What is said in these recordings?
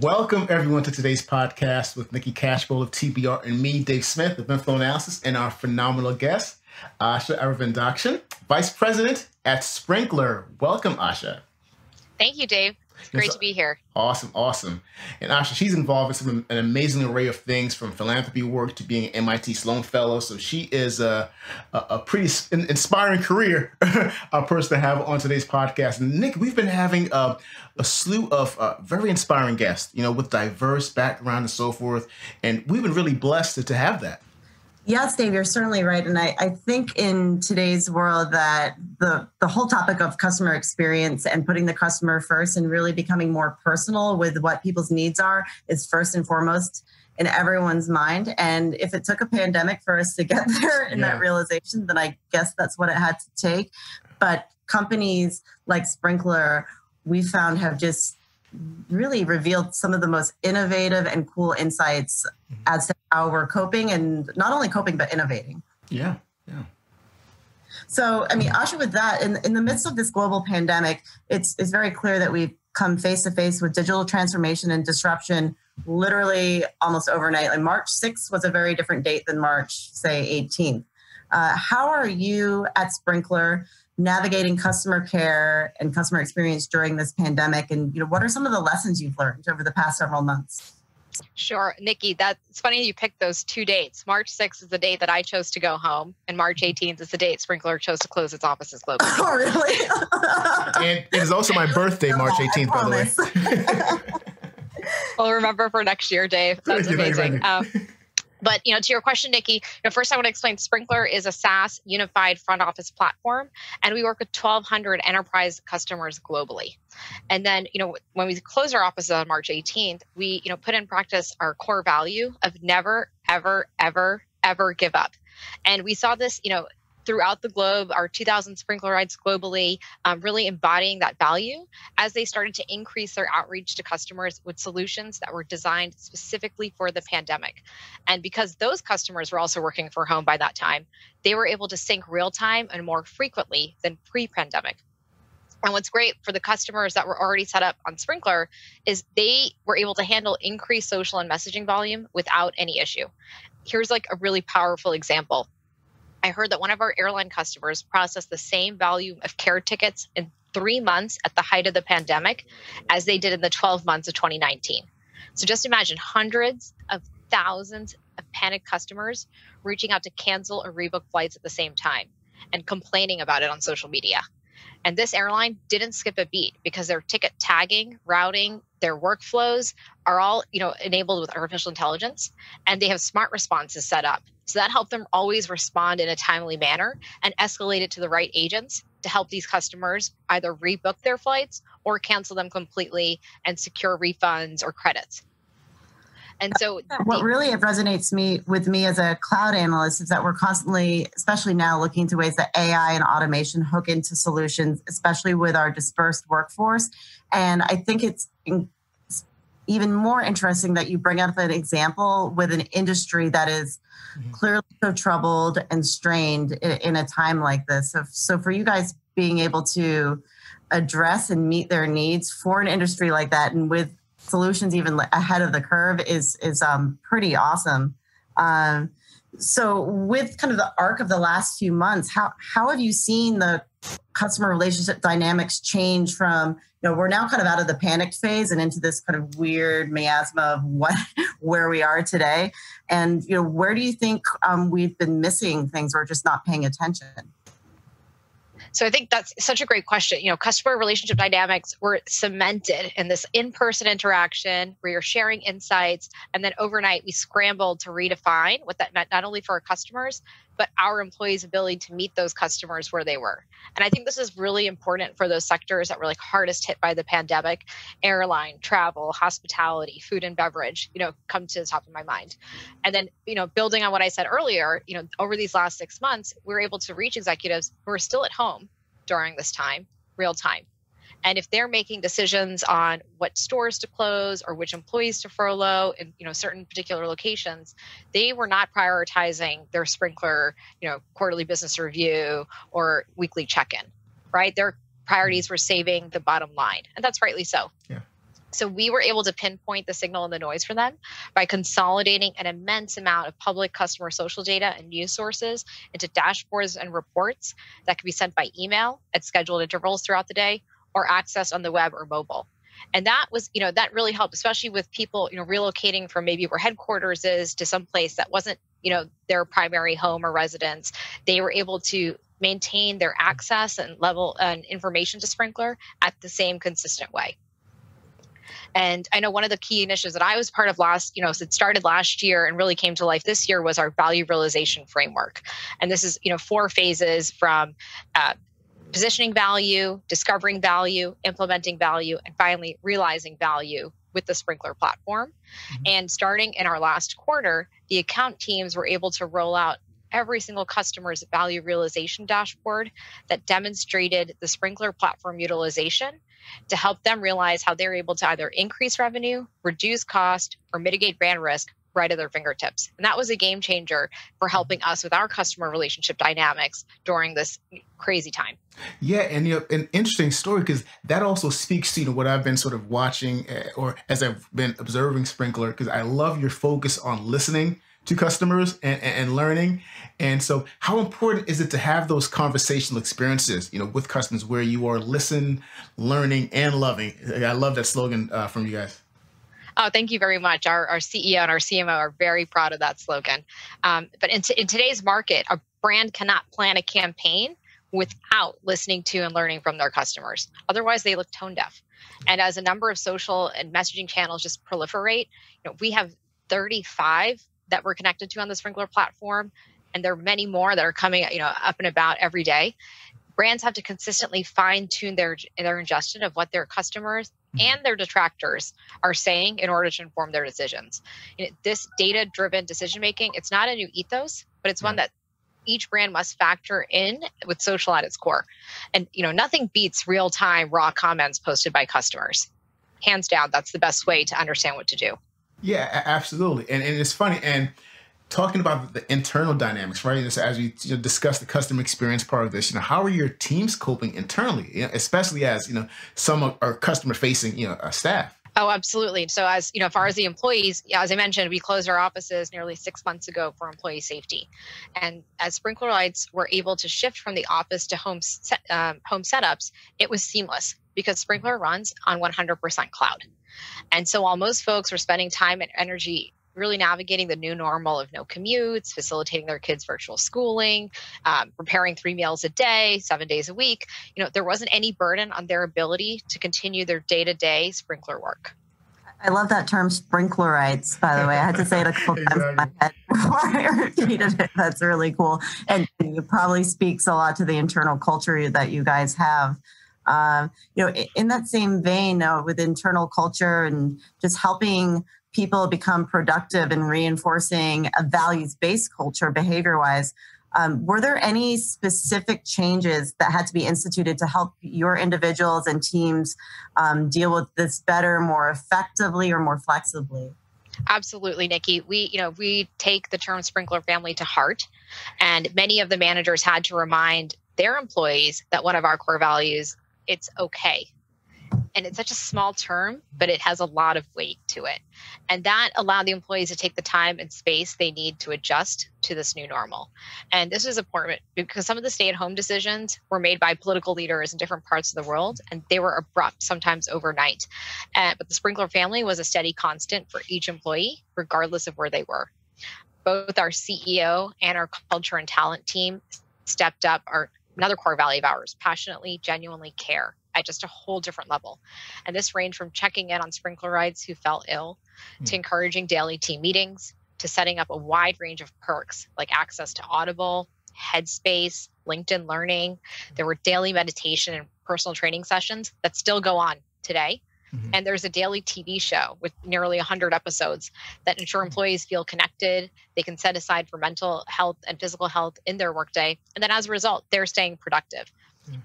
Welcome everyone to today's podcast with Nikki Cashbowl of TBR and me, Dave Smith of Info Analysis, and our phenomenal guest, Asha Aravindakshan, Vice President at Sprinklr. Welcome, Asha. Thank you, Dave. It's great to be here. Awesome. And Asha, she's involved in an amazing array of things, from philanthropy work to being an MIT Sloan Fellow. So she is a pretty inspiring career person to have on today's podcast. And Nick, we've been having a slew of very inspiring guests, with diverse background and so forth. And we've been really blessed to have that. Yes, Dave, you're certainly right. And I think in today's world that the whole topic of customer experience and putting the customer first and really becoming more personal with what people's needs are is first and foremost in everyone's mind. And if it took a pandemic for us to get there in that realization, then I guess that's what it had to take. But companies like Sprinklr, we found, have just really revealed some of the most innovative and cool insights as to how we're coping, and not only coping, but innovating. Yeah. So, Asha, with that, in the midst of this global pandemic, it's very clear that we've come face to face with digital transformation and disruption literally almost overnight. Like March 6th was a very different date than March, say, 18th. How are you at Sprinklr navigating customer care and customer experience during this pandemic? And what are some of the lessons you've learned over the past several months? Sure, Nikki, it's funny you picked those two dates. March 6th is the date that I chose to go home, and March 18th is the date Sprinklr chose to close its offices globally. Oh, really? And it is also my birthday, March 18th, by the way. Well, remember for next year, Dave. That's amazing. But, to your question, Nikki, first I want to explain Sprinklr is a SaaS unified front office platform, and we work with 1,200 enterprise customers globally. And then, when we closed our offices on March 18th, we, put in practice our core value of never, ever, ever, ever give up. And we saw this, throughout the globe, our 2,000 Sprinklrites globally, really embodying that value as they started to increase their outreach to customers with solutions that were designed specifically for the pandemic. And because those customers were also working from home by that time, they were able to sync real time and more frequently than pre-pandemic. And what's great for the customers that were already set up on Sprinklr is they were able to handle increased social and messaging volume without any issue. Here's like a really powerful example. I heard that one of our airline customers processed the same volume of care tickets in 3 months at the height of the pandemic as they did in the 12 months of 2019. So just imagine hundreds of thousands of panicked customers reaching out to cancel or rebook flights at the same time and complaining about it on social media. And this airline didn't skip a beat because their ticket tagging, routing, their workflows are all, enabled with artificial intelligence, and they have smart responses set up. So that helped them always respond in a timely manner and escalate it to the right agents to help these customers either rebook their flights or cancel them completely and secure refunds or credits. And so what really resonates with me as a cloud analyst is that we're constantly, especially now, looking into ways that AI and automation hook into solutions, especially with our dispersed workforce. And I think it's even more interesting that you bring up an example with an industry that is clearly so troubled and strained in a time like this. So for you guys being able to address and meet their needs for an industry like that, and with solutions even ahead of the curve, is pretty awesome. So with kind of the arc of the last few months, how have you seen the customer relationship dynamics change from, we're now kind of out of the panicked phase and into this kind of weird miasma of where we are today? And, where do you think we've been missing things or just not paying attention? So I think that's such a great question. Customer relationship dynamics were cemented in this in-person interaction where you're sharing insights. And then overnight, we scrambled to redefine what that meant, not only for our customers, but our employees' ability to meet those customers where they were. And I think this is really important for those sectors that were hardest hit by the pandemic: airline, travel, hospitality, food and beverage, come to the top of my mind. And then, building on what I said earlier, over these last 6 months, we were able to reach executives who are still at home during this time, real time. And if they're making decisions on what stores to close or which employees to furlough in certain particular locations, they were not prioritizing their Sprinklr quarterly business review or weekly check-in, right? Their priorities were saving the bottom line, and that's rightly so. Yeah. So we were able to pinpoint the signal and the noise for them by consolidating an immense amount of public customer social data and news sources into dashboards and reports that could be sent by email at scheduled intervals throughout the day or accessed on the web or mobile. And that was, that really helped, especially with people, relocating from maybe where headquarters is to some place that wasn't, their primary home or residence. They were able to maintain their access and level and information to Sprinklr at the same consistent way. And I know one of the key initiatives that I was part of it started last year and really came to life this year was our value realization framework. And this is, 4 phases from positioning value, discovering value, implementing value, and finally realizing value with the Sprinklr platform. Mm-hmm. And starting in our last quarter, the account teams were able to roll out every single customer's value realization dashboard that demonstrated the Sprinklr platform utilization to help them realize how they're able to either increase revenue, reduce cost, or mitigate brand risk right at their fingertips. And that was a game changer for helping us with our customer relationship dynamics during this crazy time. Yeah, and an interesting story, because that also speaks to what I've been sort of watching or as I've been observing Sprinklr, because I love your focus on listening to customers and learning. And so how important is it to have those conversational experiences, with customers where you are listening, learning, and loving? I love that slogan from you guys. Oh, thank you very much. Our CEO and our CMO are very proud of that slogan. But in today's market, a brand cannot plan a campaign without listening to and learning from their customers. Otherwise, they look tone deaf. And as a number of social and messaging channels just proliferate, we have 35 that we're connected to on the Sprinklr platform, and there are many more that are coming, up and about every day. Brands have to consistently fine-tune their ingestion of what their customers and their detractors are saying in order to inform their decisions. This data-driven decision-making, it's not a new ethos, but it's one that each brand must factor in with social at its core. And, nothing beats real-time raw comments posted by customers. Hands down, that's the best way to understand what to do. Yeah, absolutely. And it's funny. And talking about the internal dynamics, right? As we discuss the customer experience part of this, how are your teams coping internally, especially as, some are customer facing, staff? Oh, absolutely. So as far as the employees, as I mentioned, we closed our offices nearly 6 months ago for employee safety. And as Sprinklrites were able to shift from the office to home setups, it was seamless because Sprinklr runs on 100% cloud. And so while most folks were spending time and energy really navigating the new normal of no commutes, facilitating their kids' virtual schooling, preparing 3 meals a day, 7 days a week, there wasn't any burden on their ability to continue their day-to-day Sprinklr work. I love that term Sprinklrites, by the way. I had to say it a couple times in my head before I repeated it. That's really cool. And it probably speaks a lot to the internal culture that you guys have. In that same vein, with internal culture and just helping people become productive and reinforcing a values-based culture behavior-wise, were there any specific changes that had to be instituted to help your individuals and teams deal with this better, more effectively, or more flexibly? Absolutely, Nicki. We take the term Sprinklr family to heart, and many of the managers had to remind their employees that one of our core values, it's okay. And it's such a small term, but it has a lot of weight to it. And that allowed the employees to take the time and space they need to adjust to this new normal. And this is important because some of the stay-at-home decisions were made by political leaders in different parts of the world, and they were abrupt, sometimes overnight. But the Sprinklr family was a steady constant for each employee, regardless of where they were. Both our CEO and our culture and talent team stepped up another core value of ours, passionately, genuinely care, at just a whole different level. And this ranged from checking in on Sprinklrites who fell ill, to encouraging daily team meetings, to setting up a wide range of perks like access to Audible, Headspace, LinkedIn Learning. There were daily meditation and personal training sessions that still go on today. And there's a daily TV show with nearly 100 episodes that ensure employees feel connected. They can set aside for mental health and physical health in their workday. And then as a result, they're staying productive.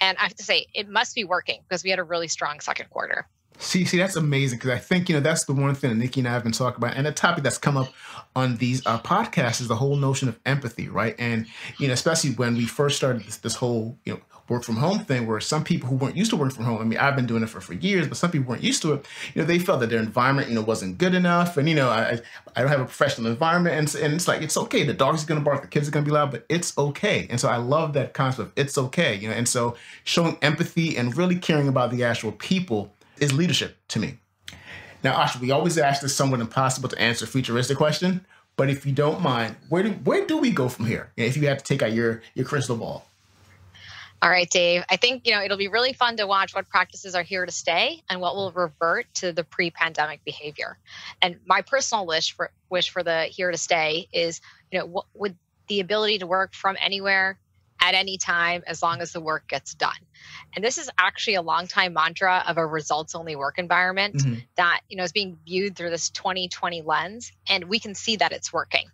And I have to say, it must be working because we had a really strong second quarter. See, that's amazing, because I think, that's the one thing that Nicki and I have been talking about, and a topic that's come up on these podcasts is the whole notion of empathy, right? And, especially when we first started this whole, work from home thing, where some people who weren't used to working from home, I mean, I've been doing it for years, but some people weren't used to it, they felt that their environment, wasn't good enough. And, I don't have a professional environment. And it's like, it's okay. The dog's going to bark, the kids are going to be loud, but it's okay. And so I love that concept of it's okay, and so showing empathy and really caring about the actual people is leadership to me. Now, Asha, we always ask this somewhat impossible to answer futuristic question, but if you don't mind, where do we go from here? If you had to take out your crystal ball. All right, Dave. I think, it'll be really fun to watch what practices are here to stay and what will revert to the pre-pandemic behavior. And my personal wish for the here to stay is, with the ability to work from anywhere at any time, as long as the work gets done. And this is actually a longtime mantra of a results-only work environment that, is being viewed through this 2020 lens, and we can see that it's working.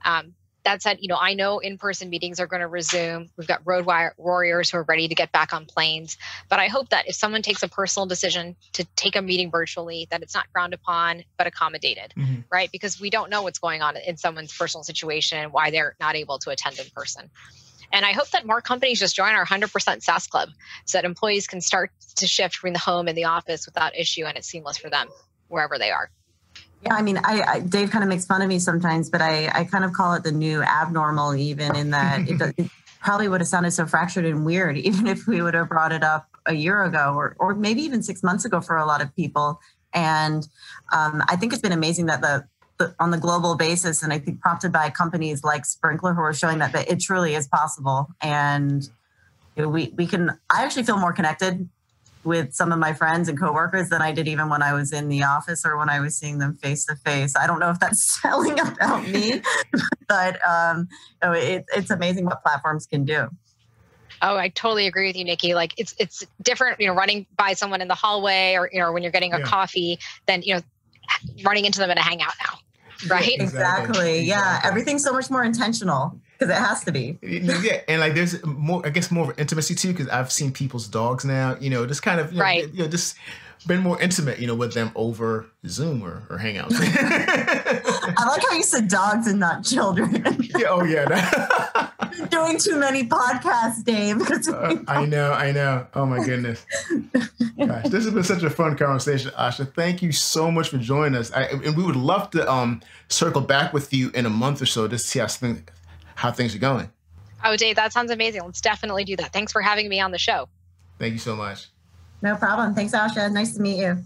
That said, I know in-person meetings are going to resume. We've got road warriors who are ready to get back on planes. But I hope that if someone takes a personal decision to take a meeting virtually, that it's not frowned upon, but accommodated, right? Because we don't know what's going on in someone's personal situation, why they're not able to attend in person. And I hope that more companies just join our 100% SaaS club so that employees can start to shift between the home and the office without issue, and it's seamless for them wherever they are. Yeah, I mean, Dave kind of makes fun of me sometimes, but I kind of call it the new abnormal, even in that it probably would have sounded so fractured and weird, even if we would have brought it up a year ago or maybe even 6 months ago for a lot of people. And I think it's been amazing that on the global basis, and I think prompted by companies like Sprinklr, who are showing that it truly is possible. And I actually feel more connected with some of my friends and coworkers than I did even when I was in the office or when I was seeing them face to face. I don't know if that's telling about me, but it's amazing what platforms can do. Oh, I totally agree with you, Nicki. Like it's different, running by someone in the hallway or when you're getting a coffee than, running into them at a hangout now. Right? Exactly. Yeah. Everything's so much more intentional. Because it has to be. Yeah, and like there's more, I guess, more intimacy too. Because I've seen people's dogs now, just kind of, just been more intimate, with them over Zoom or Hangouts. I like how you said dogs and not children. Yeah. Oh yeah. You're doing too many podcasts, Dave. I know. Oh my goodness. Gosh, this has been such a fun conversation, Asha. Thank you so much for joining us. And we would love to circle back with you in a month or so to see how things are going. Oh, Dave, that sounds amazing. Let's definitely do that. Thanks for having me on the show. Thank you so much. No problem. Thanks, Asha. Nice to meet you.